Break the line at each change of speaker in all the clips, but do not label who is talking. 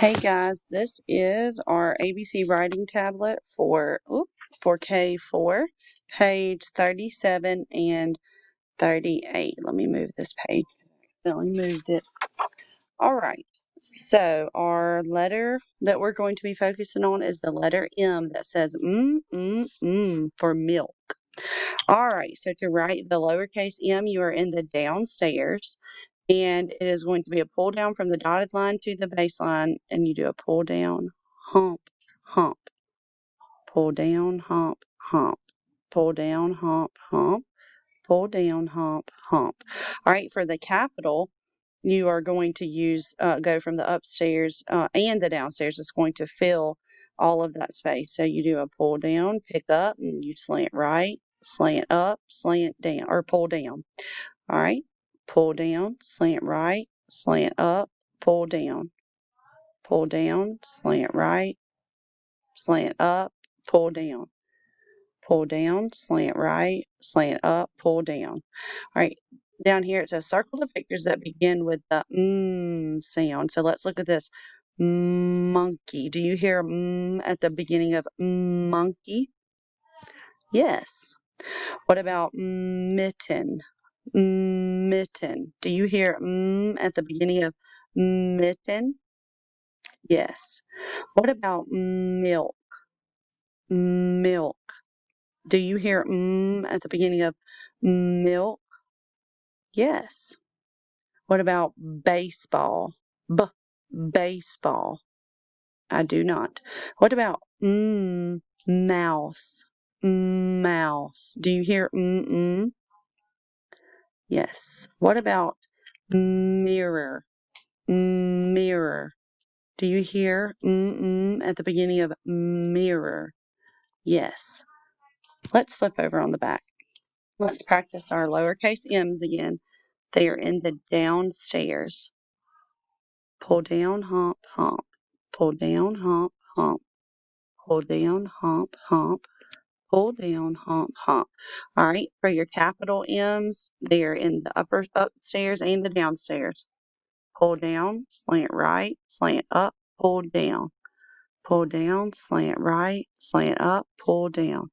Hey guys, this is our ABC writing tablet for K4, page 37 and 38. Let me move this page. I accidentally moved it. All right, so our letter that we're going to be focusing on is the letter M that says for milk. All right, so to write the lowercase m, you are in the downstairs. And it is going to be a pull down from the dotted line to the baseline, and you do a pull down, hump, hump, pull down, hump, hump, pull down, hump, hump, pull down, hump, hump. All right, for the capital, you are going to use go from the upstairs and the downstairs. It's going to fill all of that space. So you do a pull down, pick up, and you slant right, slant up, slant down, or pull down. All right, pull down, slant right, slant up, pull down, slant right, slant up, pull down, slant right, slant up, pull down. All right, down here it says circle the pictures that begin with the sound. So let's look at this. Monkey. Do you hear at the beginning of monkey? Yes. What about mitten? Mitten. Do you hear at the beginning of mitten? Yes. What about milk? Milk. Do you hear at the beginning of milk? Yes. What about baseball? Baseball. I do not. What about mouse? Mouse. Do you hear Yes. What about mirror? Mirror. Do you hear at the beginning of mirror? Yes. Let's flip over on the back. Let's practice our lowercase m's again. They are in the downstairs. Pull down, hump, hump. Pull down, hump, hump. Pull down, hump, hump. Pull down, hump, hump. All right, for your capital M's, they are in the upstairs and the downstairs. Pull down, slant right, slant up, pull down. Pull down, slant right, slant up, pull down.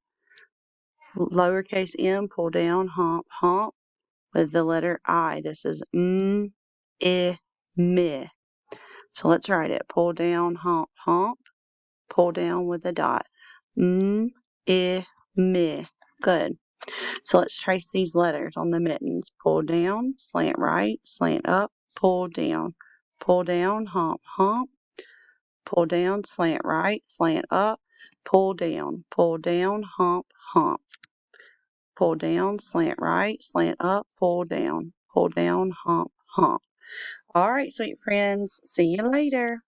Lowercase m, pull down, hump, hump, with the letter I. This is meh. So let's write it. Pull down, hump, hump, pull down with a dot. Meh. Good. So let's trace these letters on the mittens. Pull down, slant right, slant up, pull down, hump, hump, pull down, slant right, slant up, pull down, hump, hump, pull down, slant right, slant up, pull down, hump, hump. All right, sweet friends, see you later.